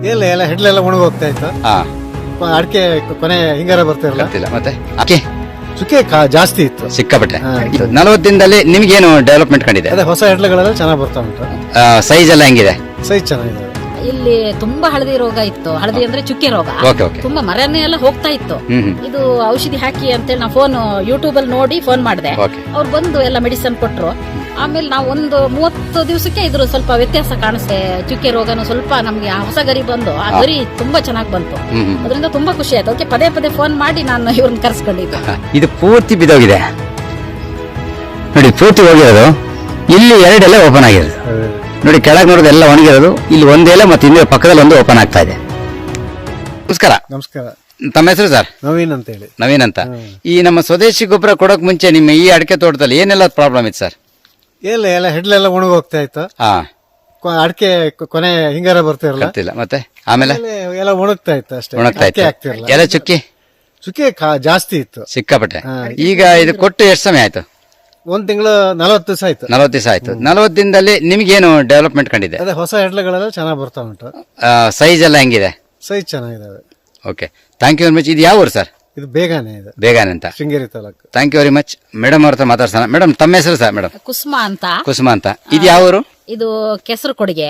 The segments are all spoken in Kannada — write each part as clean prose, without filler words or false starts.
ಇಲ್ಲ ಎಲ್ಲ ಹೆಡ್ಲೆಲ್ಲ ಒಣಗಿ ಹೋಗ್ತಾ ಇತ್ತು. ಹಾ ಅಡಿಕೆ ಕೊನೆ ಹಿಂಗಾರ ಬರ್ತಿರಲ್ಲ, ಗೊತ್ತಿಲ್ಲ. ಮತ್ತೆ ಅಕ್ಕಿ ಚುಕ್ಕೆ ಜಾಸ್ತಿ ಇತ್ತು ಸಿಕ್ಕಾಪಟ್ಟೆ. 40 ದಿನದಲ್ಲಿ ನಿಮ್ಗೇನು ಡೆವಲಪ್ಮೆಂಟ್ ಕಂಡಿದೆ? ಅದೇ ಹೊಸ ಹೆಡ್ಲೆಗಳೆಲ್ಲ ಚೆನ್ನಾಗಿ ಬರ್ತಾ ಉಂಟು. ಸೈಜ್ ಎಲ್ಲ ಹೆಂಗಿದೆ? ಸೈಜ್ ಚೆನ್ನಾಗಿದೆ. ಇಲ್ಲಿ ತುಂಬಾ ಹಳದಿ ರೋಗ ಇತ್ತು. ಹಳದಿ ಅಂದ್ರೆ ಚುಕ್ಕೆ ರೋಗ. Okay okay. ತುಂಬಾ ಮರನೇ ಎಲ್ಲ ಹೋಗ್ತಾ ಇತ್ತು. ಇದು ಔಷಧಿ ಹಾಕಿ ಅಂತೇಳಿ ನಾವು ಫೋನ್ ಯೂಟ್ಯೂಬ್ ಅಲ್ಲಿ ನೋಡಿ ಫೋನ್ ಮಾಡಿದೆ. ಓಕೆ. ಅವ್ರು ಬಂದು ಎಲ್ಲ ಮೆಡಿಸಿನ್ ಕೊಟ್ರು. ಆಮೇಲೆ ನಾವು ಒಂದು 30 ದಿವಸಕ್ಕೆ ಇದ್ರ ಸ್ವಲ್ಪ ವ್ಯತ್ಯಾಸ ಕಾಣಿಸ್ತೆ. ಚುಕ್ಕೆ ರೋಗನು ಸ್ವಲ್ಪ ನಮ್ಗೆ ಆ ಹೊಸ ಗರಿ ಬಂದು ಆ ಗರಿ ತುಂಬಾ ಚೆನ್ನಾಗಿ ಬಂತು. ಅದರಿಂದ ತುಂಬಾ ಖುಷಿ ಆಯ್ತು. ಅದಕ್ಕೆ ಪದೇ ಪದೇ ಫೋನ್ ಮಾಡಿ ನಾನು ಇವ್ರನ್ನ ಕರ್ಸ್ಕೊಂಡಿದ್ದೆ. ಇದು ಪೂರ್ತಿ ಬಿದ್ದೋಗಿದೆ ನೋಡಿ, ಪೂರ್ತಿ ಹೋಗಿರೋದು. ಇಲ್ಲಿ 2 ಎಲೆ ಓಪನ್ ಆಗಿರೋದು ನೋಡಿ, ಕೆಳಗೆ ನೋಡೋದು ಎಲ್ಲ ಒಣಗಿರೋದು. ಇಲ್ಲಿ 1 ಎಲೆ ಮತ್ತೆ ಇನ್ನೊಂದು ಪಕ್ಕದಲ್ಲಿ 1 ಓಪನ್ ಆಗ್ತಾ ಇದೆ. ನಮಸ್ಕಾರ. ನಮಸ್ಕಾರ. ತಮ್ಮ ಹೆಸರು ಸರ್? ನವೀನ್ ಅಂತ ಹೇಳಿ. ನವೀನ್ ಅಂತ. ಈ ನಮ್ಮ ಸ್ವದೇಶಿ ಗೊಬ್ಬರ ಕೊಡೋಕ್ ಮುಂಚೆ ನಿಮ್ಮ ಈ ಅಡಿಕೆ ತೋಟದಲ್ಲಿ ಏನೆಲ್ಲ ಪ್ರಾಬ್ಲಮ್ ಇತ್ತು ಸರ್? ಇಲ್ಲ ಎಲ್ಲ ಹೆಡ್ಲೆಲ್ಲ ಒಣಗಿ ಹೋಗ್ತಾ ಇತ್ತು. ಹಾ ಅಡಿಕೆ ಕೊನೆ ಹಿಂಗಾರ ಬರ್ತಿರಲ್ಲ, ಗೊತ್ತಿಲ್ಲ. ಮತ್ತೆ ಆಮೇಲೆ ಎಲ್ಲ ಒಣಗ್ತಾ ಇತ್ತು ಅಷ್ಟೇ, ಒಣಗ್ತಾ ಇತ್ತು. ಆಗ್ತಿರಲ್ಲ. ಎಲೆ ಚುಕ್ಕಿ ಚುಕ್ಕೆ ಜಾಸ್ತಿ ಇತ್ತು ಸಿಕ್ಕಾಪಟ್ಟೆ. ಈಗ ಇದು ಕೊಟ್ಟು ಎಷ್ಟು ಸಮಯ ಆಯ್ತು? 1 ತಿಂಗಳು 40 ದಿವಸ ಆಯ್ತು. 40 ದಿವಸ ಆಯ್ತು. 40 ದಿನದಲ್ಲಿ ನಿಮ್ಗೇನು ಡೆವಲಪ್ಮೆಂಟ್ ಕಂಡಿದೆ? ಅದೇ ಹೊಸ ಹೆಡ್ಲೆಗಳೆಲ್ಲ ಚೆನ್ನಾಗಿ ಬರ್ತಾ ಉಂಟು. ಸೈಜ್ ಎಲ್ಲ ಹೆಂಗಿದೆ? ಸೈಜ್ ಚೆನ್ನಾಗಿದಾವೆ. Okay, thank you very much. ಇದು ಯಾವ ಊರು ಸರ್? ಇದು ಬೇಗನೆ ಇದೆ, ಬೇಗನೆ ಅಂತ, Sringeri taluk. Thank you very much. Madam ಅವ್ರ ಹತ್ರ ಮಾತಾಡ್ಸೋಣ. ಮೇಡಮ್ ತಮ್ಮ ಹೆಸರು ಸರ್? ಮೇಡಮ್ ಕುಸುಮ ಅಂತ. ಕುಸುಮ ಅಂತ. ಇದು ಯಾವ ಊರು? ಇದು ಕೆಸರು ಕೊಡುಗೆ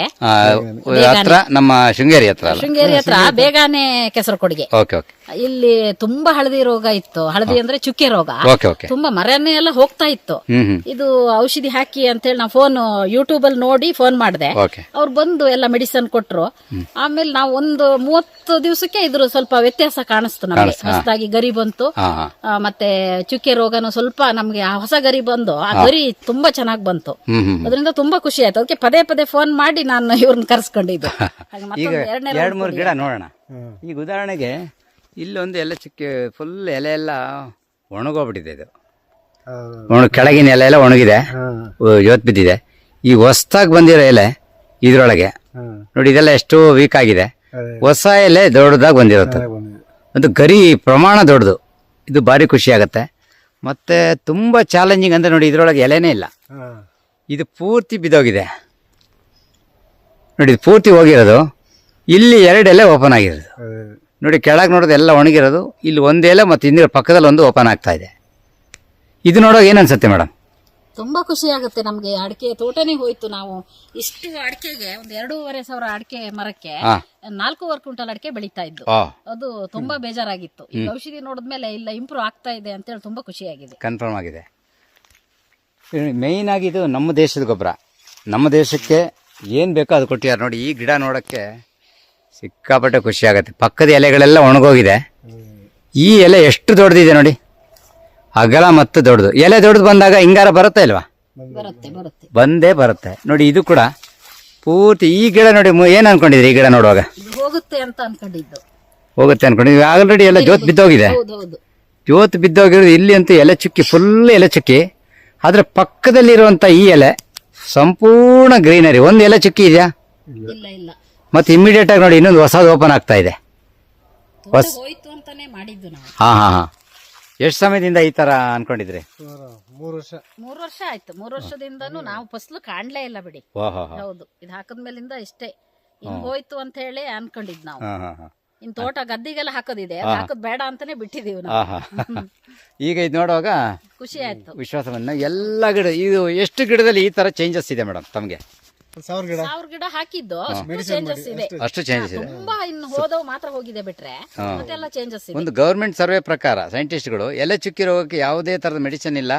ಹತ್ರ, ನಮ್ಮ ಶೃಂಗೇರಿ ಹತ್ರ ಅಲ್ಲ? ಶೃಂಗೇರಿ ಹತ್ರ ಬೇಗಾನೆ ಕೆಸರು ಕೊಡುಗೆ. Okay okay. ಇಲ್ಲಿ ತುಂಬಾ ಹಳದಿ ರೋಗ ಇತ್ತು. ಹಳದಿ ಅಂದ್ರೆ ಚುಕ್ಕೆ ರೋಗ. Okay okay. ತುಂಬಾ ಮರನೇ ಎಲ್ಲ ಹೋಗ್ತಾ ಇತ್ತು. ಇದು ಔಷಧಿ ಹಾಕಿ ಅಂತೇಳಿ ನಾವು ಫೋನ್ ಯೂಟ್ಯೂಬ್ ಅಲ್ಲಿ ನೋಡಿ ಫೋನ್ ಮಾಡಿದೆ. ಓಕೆ. ಅವ್ರು ಬಂದು ಎಲ್ಲ ಮೆಡಿಸಿನ್ ಕೊಟ್ರು. ಆಮೇಲೆ ನಾವು ಒಂದು 30 ದಿವಸಕ್ಕೆ ಇದ್ರ ಸ್ವಲ್ಪ ವ್ಯತ್ಯಾಸ ಕಾಣಿಸ್ತು ನಮ್ಗೆ. ಹೊಸದಾಗಿ ಗರಿ ಬಂತು. ಮತ್ತೆ ಚುಕ್ಕೆ ರೋಗನು ಸ್ವಲ್ಪ ನಮ್ಗೆ ಆ ಹೊಸ ಗರಿ ಬಂದು ಆ ಗರಿ ತುಂಬಾ ಚೆನ್ನಾಗಿ ಬಂತು. ಅದರಿಂದ ತುಂಬಾ ಖುಷಿ ಆಯ್ತು. ಅದಕ್ಕೆ ಪದೇ ಪದೇ ಫೋನ್ ಮಾಡಿ ನಾನು ಇವ್ರನ್ನ ಕರ್ಸ್ಕೊಂಡಿದ್ದು. ಈಗ 2-3 ಗಿಡ ನೋಡೋಣ. ಈಗ ಉದಾಹರಣೆಗೆ ಇಲ್ಲೊಂದು ಎಲೆ ಚುಕ್ಕೆ ಫುಲ್ ಎಲೆ ಎಲ್ಲ ಒಣಗೋಗ್ಬಿಟ್ಟಿದೆ. ಇದು ಕೆಳಗಿನ ಎಲೆ ಎಲ್ಲ ಒಣಗಿದೆ, ಇವತ್ತು ಬಿದ್ದಿದೆ. ಈ ಹೊಸದಾಗಿ ಬಂದಿರೋ ಎಲೆ ಇದ್ರೊಳಗೆ ನೋಡಿ, ಇದೆಲ್ಲ ಎಷ್ಟು ವೀಕ್ ಆಗಿದೆ. ಹೊಸ ಎಲೆ ದೊಡ್ಡದಾಗಿ ಬಂದಿರುತ್ತೆ. ಒಂದು ಗರಿ ಪ್ರಮಾಣ ದೊಡ್ಡದು. ಇದು ಭಾರಿ ಖುಷಿ ಆಗತ್ತೆ. ಮತ್ತೆ ತುಂಬಾ ಚಾಲೆಂಜಿಂಗ್ ಅಂದ್ರೆ ನೋಡಿ, ಇದ್ರೊಳಗೆ ಎಲೆನೇ ಇಲ್ಲ. ಇದು ಪೂರ್ತಿ ಬಿದ್ದೋಗಿದೆ ನೋಡಿ, ಇದು ಪೂರ್ತಿ ಹೋಗಿರೋದು. ಇಲ್ಲಿ 2 ಎಲೆ ಓಪನ್ ಆಗಿರೋದು ನೋಡಿ, ಕೆಳಗೆ ನೋಡೋದು ಎಲ್ಲ ಒಣಗಿರೋದು. ಇಲ್ಲಿ 1 ಎಲೆ ಮತ್ತೆ ಇನ್ನೊಂದು ಪಕ್ಕದಲ್ಲಿ 1 ಓಪನ್ ಆಗ್ತಾ ಇದೆ. ಇದು ನೋಡೋಕೆ ಏನ್ ಅನ್ಸುತ್ತೆ ಮೇಡಮ್? ತುಂಬಾ ಖುಷಿ ಆಗುತ್ತೆ ನಮ್ಗೆ. ಅಡಿಕೆ ತೋಟನೇ ಹೋಯ್ತು. ನಾವು ಇಷ್ಟು ಅಡಿಕೆಗೆ ಒಂದು 2,500 ಅಡಿಕೆ ಮರಕ್ಕೆ 4 ಕ್ವಿಂಟಲ್ ಅಡಿಕೆ ಬೆಳೀತಾ ಇದ್ದು. ಅದು ತುಂಬಾ ಬೇಜಾರಾಗಿತ್ತು. ಈ ಔಷಧಿ ನೋಡಿದ್ಮೇಲೆ ಇಲ್ಲ ಇಂಪ್ರೂವ್ ಆಗ್ತಾ ಇದೆ ಅಂತ ಹೇಳಿ ತುಂಬಾ ಖುಷಿಯಾಗಿದೆ. ಕನ್ಫರ್ಮ್ ಆಗಿದೆ. ಮೇಯ್ನ್ ಆಗಿ ಇದು ನಮ್ಮ ದೇಶದ ಗೊಬ್ಬರ. ನಮ್ಮ ದೇಶಕ್ಕೆ ಏನ್ ಬೇಕೋ ಅದು ಕೊಟ್ಟಿದ್ದಾರೆ ನೋಡಿ. ಈ ಗಿಡ ನೋಡಕ್ಕೆ ಸಿಕ್ಕಾಪಟ್ಟೆ ಖುಷಿ ಆಗುತ್ತೆ. ಪಕ್ಕದ ಎಲೆಗಳೆಲ್ಲ ಒಣಗೋಗಿದೆ. ಈ ಎಲೆ ಎಷ್ಟು ದೊಡ್ಡದಿದೆ ನೋಡಿ, ಅಗಲ ಮತ್ತು ದೊಡ್ಡದು. ಎಲೆ ದೊಡ್ಡದು ಬಂದಾಗ ಹಿಂಗಾರ ಬರುತ್ತಾ ಇಲ್ವಾ? ಬಂದೇ ಬರುತ್ತೆ ನೋಡಿ. ಇದು ಕೂಡ ಪೂರ್ತಿ ಈ ಗಿಡ ನೋಡಿ. ಏನ್ ಅನ್ಕೊಂಡಿದ್ರಿ ಈ ಗಿಡ ನೋಡುವಾಗ? ಹೋಗುತ್ತೆ ಅಂತ ಅನ್ಕೊಂಡಿದ್ದು. ಹೋಗುತ್ತೆ ಅನ್ಕೊಂಡಿದ್ವಿ. ಆಲ್ರೆಡಿ ಎಲ್ಲ ಜೋತ್ ಬಿದ್ದೋಗಿದೆ. ಜೋತ್ ಬಿದ್ದೋಗಿರೋದು. ಇಲ್ಲಿ ಅಂತೂ ಎಲೆ ಚುಕ್ಕಿ, ಫುಲ್ ಎಲೆ ಚುಕ್ಕಿ. ಆದ್ರೆ ಪಕ್ಕದಲ್ಲಿರುವಂತ ಈ ಎಲೆ ಸಂಪೂರ್ಣ ಗ್ರೀನರಿ. 1 ಎಲೆ ಚುಕ್ಕಿ ಇದೆಯಾ? ಮತ್ತೆ ಇಮಿಡಿಯೇಟ್ ಆಗಿ ನೋಡಿ, ಇನ್ನೊಂದು ಹೊಸದು ಓಪನ್ ಆಗ್ತಾ ಇದೆ. ಹಾ ಹಾ ಹಾ. ಎಷ್ಟು ಸಮಯದಿಂದ ಈ ತರ ಅನ್ಕೊಂಡಿದ್ರಿ? 3 ವರ್ಷ ಆಯ್ತು. 3 ವರ್ಷದಿಂದನೂ ನಾವು ಫಸಲು ಕಾಣ್ಲೇ ಇಲ್ಲ ಬಿಡಿ. ಹೌದು, ಇದು ಹಾಕದ್ಮೇಲಿಂದ ಇಷ್ಟೇ ಹಿಂಗ್ ಹೋಯ್ತು ಅಂತ ಹೇಳಿ ಅನ್ಕೊಂಡಿದ್ ನಾವು. ಇನ್ ತೋಟ ಗದ್ದಿಗೆಲ್ಲ ಹಾಕೋದಿದೆ, ಹಾಕೋದ್ ಬೇಡ ಅಂತಾನೆ ಬಿಟ್ಟಿದೀವಿ ನಾವು. ಈಗ ಇದು ನೋಡುವಾಗ ಖುಷಿ ಆಯ್ತು. ವಿಶ್ವಾಸವನ್ನ ಎಲ್ಲ ಗಿಡ. ಇದು ಎಷ್ಟು ಗಿಡದಲ್ಲಿ ಈ ತರ ಚೇಂಜಸ್ ಇದೆ ಮೇಡಮ್ ತಮ್ಗೆ? 1000 ಗಿಡ ಹಾಕಿದ್ದು ಚೇಂಜಸ್ ಇದೆ. ಅಷ್ಟು ಚೇಂಜಸ್ ಇದೆ. ತುಂಬಾ ಇನ್ನು ಹೋದವು ಮಾತ್ರ ಹೋಗಿದೆ ಬಿಟ್ರೆ ಮತ್ತೆಲ್ಲ ಚೇಂಜಸ್ ಇದೆ. ಒಂದು ಗವರ್ಮೆಂಟ್ ಸರ್ವೆ ಪ್ರಕಾರ ಸೈಂಟಿಸ್ಟ್ಗಳು ಎಲೆ ಚುಕ್ಕಿ ರೋಗಕ್ಕೆ ಯಾವುದೇ ತರದ ಮೆಡಿಸಿನ್ ಇಲ್ಲ,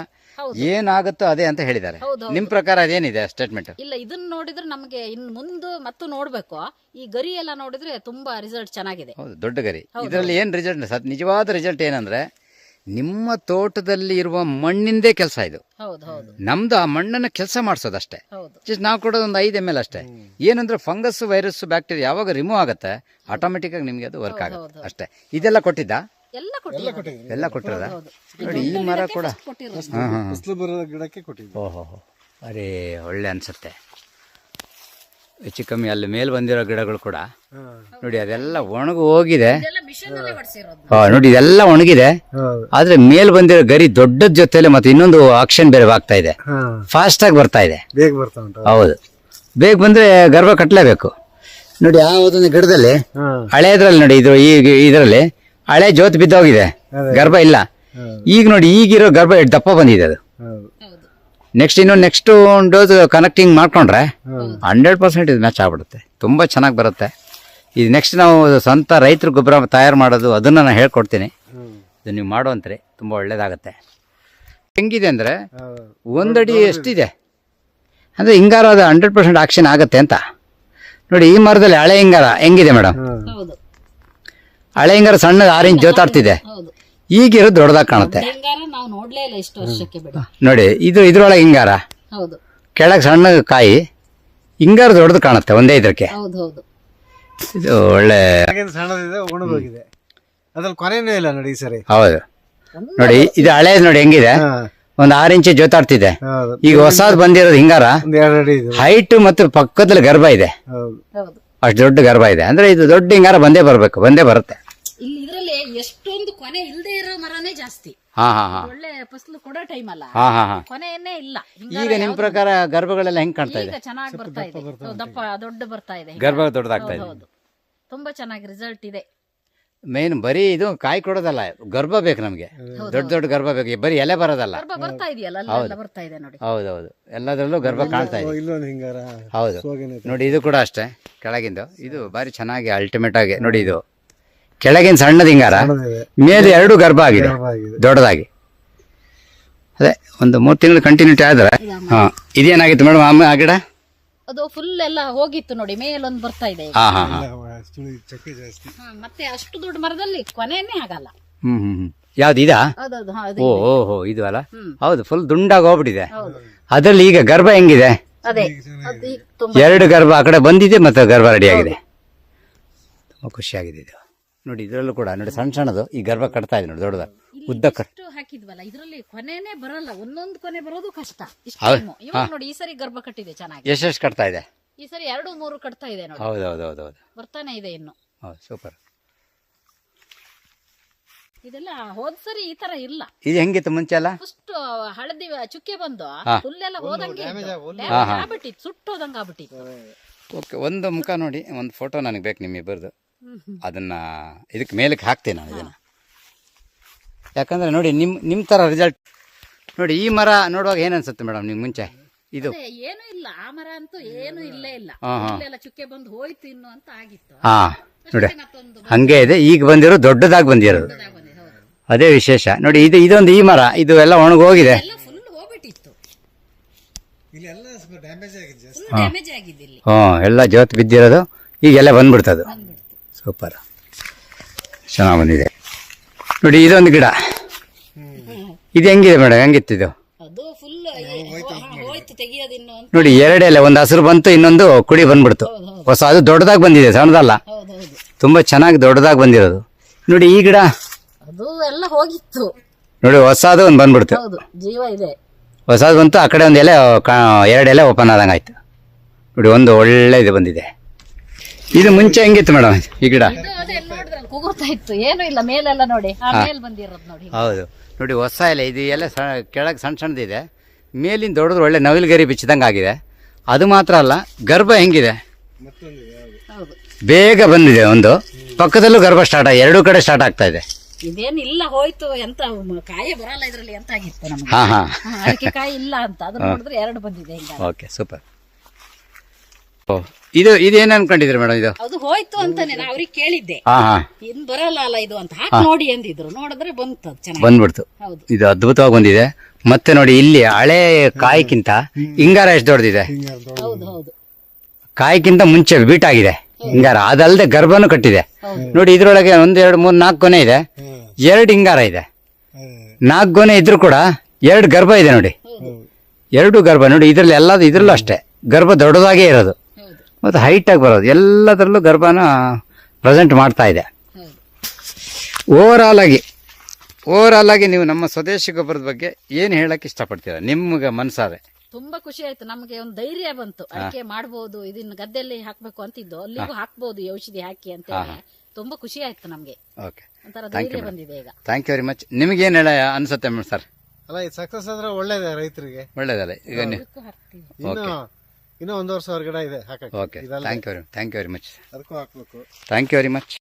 ಏನಾಗುತ್ತೋ ಅದೇ ಅಂತ ಹೇಳಿದ್ದಾರೆ. ನಿಮ್ ಪ್ರಕಾರ ಅದೇನಿದೆ ಸ್ಟೇಟ್ಮೆಂಟ್? ಇಲ್ಲ, ಇದನ್ನ ನೋಡಿದ್ರೆ ನಮಗೆ ಇನ್ ಮುಂದೆ ಮತ್ತು ನೋಡ್ಬೇಕು. ಈ ಗರಿ ಎಲ್ಲ ನೋಡಿದ್ರೆ ತುಂಬಾ ರಿಸಲ್ಟ್ ಚೆನ್ನಾಗಿದೆ. ಹೌದು, ದೊಡ್ಡ ಗರಿ. ಇದರಲ್ಲಿ ಏನ್ ರಿಸಲ್ಟ್, ನಿಜವಾದ ರಿಸಲ್ಟ್ ಏನಂದ್ರೆ ನಿಮ್ಮ ತೋಟದಲ್ಲಿ ಇರುವ ಮಣ್ಣಿಂದೇ ಕೆಲಸ ಇದು. ನಮ್ದು ಆ ಮಣ್ಣನ್ನ ಕೆಲಸ ಮಾಡಿಸೋದಷ್ಟೇ. ನಾವು ಕೊಡೋದು ಒಂದು 5 ml ಅಷ್ಟೇ. ಏನಂದ್ರೆ ಫಂಗಸ್, ವೈರಸ್, ಬ್ಯಾಕ್ಟೀರಿಯಾ ಯಾವಾಗ ರಿಮೂವ್ ಆಗುತ್ತೆ ಆಟೋಮೆಟಿಕ್ ಆಗಿ ನಿಮ್ಗೆ ಅದು ವರ್ಕ್ ಆಗುತ್ತೆ ಅಷ್ಟೇ. ಇದೆಲ್ಲ ಕೊಟ್ಟಿದ್ದ? ಎಲ್ಲ ಕೊಟ್ಟಿರೋದ ನೋಡಿ. ಈ ಮರ ಕೂಡ ಓಹೋ, ಅರೇ ಒಳ್ಳೆ ಅನ್ಸುತ್ತೆ. ಹೆಚ್ಚು ಕಮ್ಮಿ ಅಲ್ಲಿ ಮೇಲ್ ಬಂದಿರೋ ಗಿಡಗಳು ಕೂಡ ನೋಡಿ, ಅದೆಲ್ಲ ಒಣಗಿ ಹೋಗಿದೆ. ನೋಡಿ, ಇದೆಲ್ಲ ಒಣಗಿದೆ. ಆದ್ರೆ ಮೇಲ್ ಬಂದಿರೋ ಗರಿ ದೊಡ್ಡದ ಜೊತೆಲೆ ಮತ್ತೆ ಇನ್ನೊಂದು ಆಕ್ಷನ್ ಬೇರೆ ಆಗ್ತಾ ಇದೆ. ಫಾಸ್ಟ್ ಆಗಿ ಬರ್ತಾ ಇದೆ. ಹೌದು, ಬೇಗ ಬಂದ್ರೆ ಗರ್ಭ ಕಟ್ಟಲೇಬೇಕು. ನೋಡಿ ಆ ಒಂದೊಂದು ಗಿಡದಲ್ಲಿ ಹ್ಮ್ ಹಳೆದ್ರಲ್ಲಿ ನೋಡಿ ಇದು ಈಗ ಇದರಲ್ಲಿ ಹಳೆ ಜೋತ್ ಬಿದ್ದೋಗಿದೆ, ಗರ್ಭ ಇಲ್ಲ. ಈಗ ನೋಡಿ ಈಗಿರೋ ಗರ್ಭ ಎಷ್ಟು ದಪ್ಪ ಬಂದಿದೆ ಅದು. ಹೌದು ನೆಕ್ಸ್ಟ್ ಒಂದು ಡೋಸ್ ಕನೆಕ್ಟಿಂಗ್ ಮಾಡ್ಕೊಂಡ್ರೆ 100% ಇದು ಮ್ಯಾಚ್ ಆಗ್ಬಿಡುತ್ತೆ, ತುಂಬಾ ಚೆನ್ನಾಗಿ ಬರುತ್ತೆ. ಇದು ನೆಕ್ಸ್ಟ್ ನಾವು ಸ್ವಂತ ರೈತರ ಗೊಬ್ಬರ ತಯಾರು ಮಾಡೋದು ಅದನ್ನ ನಾನು ಹೇಳ್ಕೊಡ್ತೀನಿ. ಇದು ನೀವು ಮಾಡುವಂತ್ರಿ ತುಂಬ ಒಳ್ಳೇದಾಗತ್ತೆ. ಹೆಂಗಿದೆ ಅಂದರೆ ಒಂದಡಿ ಎಷ್ಟಿದೆ ಅಂದರೆ ಹಿಂಗಾರ ಅದು 100% ಆಕ್ಷನ್ ಆಗುತ್ತೆ ಅಂತ ನೋಡಿ. ಈ ಮರದಲ್ಲಿ ಹಳೆ ಹಿಂಗಾರ ಹೆಂಗಿದೆ ಮೇಡಮ್? ಹೌದು ಹಳೆ ಹಿಂಗಾರ ಸಣ್ಣ 6 ಇಂಚ್ ಜೋತಾಡ್ತಿದೆ, ಹೌದು. ಈಗಿರೋದು ದೊಡ್ಡದಾಗಿ ಕಾಣುತ್ತೆ ಹಿಂಗಾರ ನಾವು ನೋಡ್ಲೇ ಇಲ್ಲ ಇಷ್ಟು ವರ್ಷಕ್ಕೆ ಬಿಡ. ನೋಡಿ. ಇದ್ರೊಳಗೆ ಹಿಂಗಾರ ಹೌದು ಕೆಳಗೆ ಸಣ್ಣ ಕಾಯಿ, ಹಿಂಗಾರ ದೊಡ್ಡದು ಕಾಣುತ್ತೆ ಒಂದೇ ಇದಕ್ಕೆ. ಹೌದು ಹೌದು. ಇದು ಒಳ್ಳೆ ಸಣ್ಣದಿದೆ, ಒಣಗೋಗಿದೆ, ಅದ್ರಲ್ಲಿ ಕೊನೆನೂ ಇಲ್ಲ ನೋಡಿ ಈ ಸರಿ. ಹೌದು ನೋಡಿ, ಇದು ಹಳೇದು ನೋಡಿ ಹೆಂಗಿದೆ, ಒಂದು 6 ಇಂಚ್ ಜೋತಾಡ್ತಿದೆ. ಹೌದು ಈಗ ಹೊಸದು ಬಂದಿರೋದು ಹಿಂಗಾರ ಒಂದ್ 2 ಅಡಿ ಇದು. ಹೈಟ್ ಮತ್ತು ಪಕ್ಕದಲ್ಲಿ ಗರ್ಭ ಇದೆ, ಹೌದು ಹೌದು. ಅಷ್ಟು ದೊಡ್ಡ ಗರ್ಭ ಇದೆ. ಅಂದ್ರೆ ಇದು ದೊಡ್ಡ ಹಿಂಗಾರ ಬಂದೇ ಬರುತ್ತೆ. ಇಲ್ಲಿ ಇದ್ರಲ್ಲಿ ಎಷ್ಟೊಂದು ಕೊನೆ ಇಲ್ಲದೆ ಇರೋ ಮರನೇ ಜಾಸ್ತಿ. ಹಾ ಹಾ ಹಾ ಒಳ್ಳೆ ಫಸಲು ಕೊಡೋ ಟೈಮ್ ಅಲ್ಲ, ಹಾ ಹಾ ಹಾ. ಕೊನೆಯನ್ನೇ ಇಲ್ಲ. ಈಗ ನಿಮ್ ಪ್ರಕಾರ ಗರ್ಭಗಳೆಲ್ಲ ಹೆಂಗ್ ಕಾಣ್ತಾ ಇದೆ? ಈಗ ಚೆನ್ನಾಗಿ ಬರ್ತಾ ಇದೆ, ದಪ್ಪ ದೊಡ್ಡ ಬರ್ತಾ ಇದೆ ಗರ್ಭ ದೊಡ್ಡದಾಗ್ತಾ ಇದೆ. ಹೌದು, ತುಂಬಾ ಚೆನ್ನಾಗಿ ರಿಸಲ್ಟ್ ಇದೆ. ಮೇನ್ ಬರೀ ಇದು ಕಾಯಿ ಕೊಡೋದಲ್ಲ, ಗರ್ಭ ಬೇಕು ನಮ್ಗೆ, ದೊಡ್ಡ ಗರ್ಭ ಬೇಕು, ಬರೀ ಎಲೆ ಬರೋದಲ್ಲ. ಗರ್ಭ ಬರ್ತಾ ಇದೆಯಲ್ಲ, ಅಲ್ಲೆಲ್ಲ ಬರ್ತಾ ಇದೆ ನೋಡಿ. ಹೌದೌದು, ಎಲ್ಲದರಲ್ಲೂ ಗರ್ಭ ಕಾಣ್ತಾ ಇದೆ. ಇಲ್ಲೊಂದು ಹಿಂಗಾರ ಹೌದು ನೋಡಿ, ಇದು ಕೂಡ ಅಷ್ಟೇ ಕೆಳಗಿಂದು. ಇದು ಬಾರಿ ಚೆನ್ನಾಗಿ ಅಲ್ಟಿಮೇಟ್ ಆಗಿ ನೋಡಿ, ಇದು ಕೆಳಗಿನ ಸಣ್ಣದ ಹಿಂಗಾರ, ಮೇಲೆ 2 ಗರ್ಭ ಆಗಿದೆ ದೊಡ್ಡದಾಗಿ. ಅದೇ ಒಂದು 3 ತಿಂಗಳು ಕಂಟಿನ್ಯೂಟಿ ಆದ್ರೆ. ಹಾ, ಇದೇನಾಗಿತ್ತು ಮೇಡಮ್ ಆಮೇಲೆ ಆ ಗಿಡ? ಅದು ಫುಲ್ ಎಲ್ಲ ಹೋಗಿತ್ತು ನೋಡಿ, ಮೇಲೊಂದು ಬರ್ತಾ ಇದೆ ಈಗ. ಹಾ ಹಾ ಹಾ. ಚಕ್ಕೆ ಜಾಸ್ತಿ. ಮತ್ತೆ ಅಷ್ಟು ದೊಡ್ಡ ಮರದಲ್ಲಿ ಕೊನೆಯನ್ನೇ ಆಗಲ್ಲ. ಯಾವ್ದು ಇದಾ? ಹೌದೌದು. ಓ ಓಹೋ, ಇದು ಅಲ್ಲ. ಹೌದು, ಫುಲ್ ದುಂಡಾಗಿ ಹೋಗ್ಬಿಟ್ಟಿದೆ. ಅದ್ರಲ್ಲಿ ಈಗ ಗರ್ಭ ಹೆಂಗಿದೆ? ಅದೇ ಅದು ಈಗ ತುಂಬಾ 2 ಗರ್ಭ ಆ ಕಡೆ ಬಂದಿದೆ, ಮತ್ತೆ ಗರ್ಭ ರೆಡಿ ಆಗಿದೆ. ತುಂಬಾ ಖುಷಿಯಾಗಿದೆ ಇದು ನೋಡಿ. ಇದರಲ್ಲೂ ಕೂಡ ನೋಡಿ, ಸಣ್ಣದು ಈ ಗರ್ಭ ಕಟ್ತಾ ಇದೆ ನೋಡಿ, ದೊಡ್ಡದ ಉದ್ದಕ್ಕ ಇಷ್ಟು ಹಾಕಿದ್ವಲ್ಲ, ಇದ್ರಲ್ಲಿ ಕೊನೆನೇ ಬರಲ್ಲ, ಒಂದೊಂದು ಕೊನೆ ಬರೋದು ಕಷ್ಟ. ಇಷ್ಟು ಹೌದು. time. ಇವಾಗ ನೋಡಿ, ಈ ಸರಿ ಗರ್ಭ ಕಟ್ಟಿದೆ ಚೆನ್ನಾಗಿ. ಎಷ್ಟೆಷ್ಟು ಕಟ್ತಾ ಇದೆ? ಈ ಸರಿ 2-3 ಕಟ್ತಾ ಇದೆ ನೋಡಿ, ಹೌದು ಬರ್ತಾನೆ ಇದೆ ಇನ್ನು. ಹೌದು, ಸೂಪರ್. ಇದೆಲ್ಲ ಹೋದ್ ಸರಿ ಈ ತರ ಇಲ್ಲ. ಇದು ಹೆಂಗಿತ್ತು ಮುಂಚೆ ಎಲ್ಲ? ಫಸ್ಟ್ ಹಳದಿ ಚುಕ್ಕೆ ಬಂದು ಫುಲ್ ಎಲ್ಲ ಹೋದಂಗೆ ಆಗ್ಬಿಟ್ಟಿತ್ತು, ಸುಟ್ಟೋದಂಗ ಆಗ್ಬಿಟ್ಟಿತ್ತು. ಓಕೆ, ಒಂದು ಮುಖ ನೋಡಿ, ಒಂದು ಫೋಟೋ ನನಗೆ ಬೇಕು ನಿಮ್ಮಿಬ್ಬರದು. ಅದನ್ನ ಇದಕ್ಕೆ ಮೇಲಕ್ಕೆ ಹಾಕ್ತೀನಿ ನಾನು ಇದನ್ನ. ಯಾಕಂದ್ರೆ ನೋಡಿ, ನಿಮ್ಮ ಥರ ರಿಸಲ್ಟ್ ನೋಡಿ. ಈ ಮರ ನೋಡುವಾಗ ಏನು ಅನ್ಸುತ್ತೆ ಮೇಡಮ್ ನಿಮ್ಗೆ ಮುಂಚೆ? ಇದು ಏನು ಇಲ್ಲ, ಆ ಮರ ಅಂತೂ ಏನು ಇಲ್ಲೇ ಇಲ್ಲ, ಇಲ್ಲೆಲ್ಲ ಚುಕ್ಕೆ ಬಂದು ಹೋಯ್ತು ಇನ್ನು ಅಂತ ಆಗಿತ್ತು. ಹಾ ನೋಡಿ, ಮತ್ತೊಂದು ಹಂಗೆ ಇದೆ. ಈಗ ಬಂದಿರೋ ದೊಡ್ಡದಾಗಿ ಬಂದಿರೋದು, ಅದೇ ವಿಶೇಷ ನೋಡಿ. ಇದೊಂದು ಈ ಮರ, ಇದು ಎಲ್ಲ ಒಣಗೋಗಿದೆ, ಎಲ್ಲ ಫುಲ್ ಹೋಗ್ಬಿಟ್ಟಿತ್ತು, ಇಲ್ಲಿ ಎಲ್ಲ ಸ್ವಲ್ಪ ಡ್ಯಾಮೇಜ್ ಆಗಿದೆ ಜಾಸ್ತಿ. ಫುಲ್ ಡ್ಯಾಮೇಜ್ ಆಗಿದೆ ಇಲ್ಲಿ. ಎಲ್ಲ ಜೋತ್ ಬಿದ್ದಿರೋದು ಈಗೆಲ್ಲ ಬಂದ್ಬಿಡ್ತದು. ಸೂಪರ್, ಚೆನ್ನಾಗಿ ಬಂದಿದೆ ನೋಡಿ. ಇದೊಂದು ಗಿಡ, ಇದು ಹೆಂಗಿದೆ ಮೇಡಮ್? ಹೆಂಗಿತ್ತು ಇದು? ಅದು ಫುಲ್ ಹೋಯ್ತು, ತೆಗಿಯೋದಿನ್ನು ಅಂತ. ನೋಡಿ, 2 ಎಲೆ, ಒಂದು ಹಸಿರು ಬಂತು, ಇನ್ನೊಂದು ಕುಡಿ ಬಂದ್ಬಿಡ್ತು. ಹೊಸ ಅದು ದೊಡ್ಡದಾಗಿ ಬಂದಿದೆ, ಸಣ್ಣದಲ್ಲ, ಹೌದೌದು. ತುಂಬಾ ಚೆನ್ನಾಗಿ ದೊಡ್ಡದಾಗಿ ಬಂದಿರೋದು ನೋಡಿ. ಈ ಗಿಡ ಅದು ಎಲ್ಲ ಹೋಗಿತ್ತು ನೋಡಿ, ಹೊಸದು ಒಂದು ಬಂದ್ಬಿಡ್ತು. ಹೌದು, ಜೀವ ಇದೆ. ಹೊಸದು ಬಂತು, ಆ ಕಡೆ ಒಂದು ಎಲೆ 2 ಎಲೆ ಓಪನ್ ಆದಂಗೆ ಆಯ್ತು ನೋಡಿ. ಒಂದು ಒಳ್ಳೆ ಇದು ಬಂದಿದೆ. ಇದು ಮುಂಚೆ ಹೆಂಗಿತ್ತು ಮೇಡಮ್ ಈ ಗಿಡ? ಅದೇ ನೋಡಿದ್ರಲ್ಲ, ಕೂಗುತ್ತಾ ಇತ್ತು, ಏನು ಇಲ್ಲ, ಮೇಲೆಲ್ಲ ನೋಡಿ, ಆ ಮೇಲ್ ಬಂದಿರೋದು ನೋಡಿ. ಹೌದು ನೋಡಿ, ಹೊಸ ಎಲೆ. ಇದು ಎಲೆ ಕೆಳಗೆ ಸಣ್ಣದಿದೆ, ಮೇಲಿಂದ ದೊಡ್ಡದು ಒಳ್ಳೆ ನವಿಲುಗರಿ ಬಿಚ್ಚಿದಂಗೆ ಆಗಿದೆ. ಅದು ಮಾತ್ರ ಅಲ್ಲ, ಗರ್ಭ ಹೆಂಗಿದೆ, ಹೌದು, ಬೇಗ ಬಂದಿದೆ. ಒಂದು ಪಕ್ಕದಲ್ಲೂ ಗರ್ಭ ಸ್ಟಾರ್ಟ್ ಆಗಿ 2 ಕಡೆ ಸ್ಟಾರ್ಟ್ ಆಗ್ತಾ ಇದೆ. ಇದೇನಿಲ್ಲ, ಹೋಯ್ತು, ಎಂತ ಕಾಯಿ ಬರಲ್ಲ ಇದ್ರಲ್ಲಿ ಅಂತ ಆಗಿತ್ತು ನಮ್ಗೆ. ಹಾ ಹಾ, ಅದಕ್ಕೆ ಕಾಯಿ ಇಲ್ಲ ಅಂತ, ಅದನ್ನ ನೋಡಿದ್ರೆ 2 ಬಂದಿದೆ ಹಿಂಗ. Okay, super. ಇದೇನು ಅನ್ಕೊಂಡಿದ್ರಿ ಮೇಡಮ್? ಇದು ಅದು ಹೋಯ್ತು ಅಂತಾನೆ ನಾ ಅವ್ರಿಗೆ ಕೇಳಿದ್ದೆ, ಹಾ ಹಾ, ಇನ್ ಬರಲ್ಲ ಅಲ್ಲ ಇದು ಅಂತ, ಹಾಕಿ ನೋಡಿ ಅಂದಿದ್ರು. ನೋಡಿದ್ರೆ ಬಂತು, ಚೆನ್ನಾಗಿ ಬಂದ್ಬಿಡ್ತು. ಹೌದು, ಇದು ಅದ್ಭುತವಾಗಿ ಬಂದಿದೆ. ಮತ್ತೆ ನೋಡಿ, ಇಲ್ಲಿ ಹಳೆ ಕಾಯಿಗಿಂತ ಹಿಂಗಾರ ಎಷ್ಟು ದೊಡ್ಡದಿದೆ. ಹೌದು ಹೌದು. ಕಾಯಿಗಿಂತ ಮುಂಚೆ ಬೀಟ್ ಆಗಿದೆ ಹಿಂಗಾರ, ಅದಲ್ಲದೆ ಗರ್ಭನೂ ಕಟ್ಟಿದೆ ನೋಡಿ. ಇದ್ರೊಳಗೆ 1 2 3 4 ಗೊನೆ ಇದೆ, 2 ಹಿಂಗಾರ ಇದೆ. 4 ಗೊನೆ ಇದ್ರು ಕೂಡ 2 ಗರ್ಭ ಇದೆ ನೋಡಿ, 2 ಗರ್ಭ ನೋಡಿ. ಇದ್ರಲ್ಲಿ ಇದ್ರಲ್ಲೂ ಅಷ್ಟೇ ಗರ್ಭ ದೊಡ್ಡದಾಗೇ ಇರೋದು, ಮತ್ತು ಹೈಟ್ ಆಗಿ ಬರೋದು. ಎಲ್ಲದರಲ್ಲೂ ಗರ್ಭನ ಪ್ರೆಸೆಂಟ್ ಮಾಡ್ತಾ ಇದೆ. ಓವರಾಲ್ ಆಗಿ ನೀವು ನಮ್ಮ ಸ್ವದೇಶಿ ಗೊಬ್ಬರದ ಬಗ್ಗೆ ಏನು ಹೇಳಕ್ ಇಷ್ಟಪಡ್ತೀರಾ ನಿಮ್ಗೆ ಮನ್ಸಾರೆ? ತುಂಬಾ ಖುಷಿ ಆಯ್ತು, ನಮ್ಗೆ ಒಂದು ಧೈರ್ಯ ಬಂತು. ಅಡಿಕೆ ಮಾಡ್ಬೋದು, ಇದನ್ನ ಗದ್ದೆಯಲ್ಲಿ ಹಾಕ್ಬೇಕು ಅಂತಿದ್ದು, ಅಲ್ಲಿಗೂ ಹಾಕ್ಬೋದು ಈ ಔಷಧಿ ಹಾಕಿ ಅಂತ ಹೇಳಿ. ತುಂಬಾ ಖುಷಿ ಆಯ್ತು ನಮ್ಗೆ, ಓಕೆ, ಒಂಥರ ಧೈರ್ಯ ಬಂದಿದೆ ಈಗ. Thank you very much. ನಿಮ್ಗೆ ಏನು ಹೇಳ ಅನ್ಸುತ್ತೆ ಸರ್? ಅಲ್ಲ, ಇದು ಸಕ್ಸಸ್ ಆದ್ರೆ ಒಳ್ಳೇದೇ ರೈತರಿಗೆ, ಒಳ್ಳೇದಲ್ಲ. ಈಗ ನೀವು ಇದಕ್ಕೂ ಹಾಕ್ತೀವಿ. ಇನ್ನು ಇನ್ನೂ 1 ವರ್ಷ ಹೊರಗಡೆ ಇದೆ ಹಾಕಕ್ಕೆ okay thank you very much ಅದಕ್ಕೂ ಹಾಕ್ಬೇಕು. Thank you very much.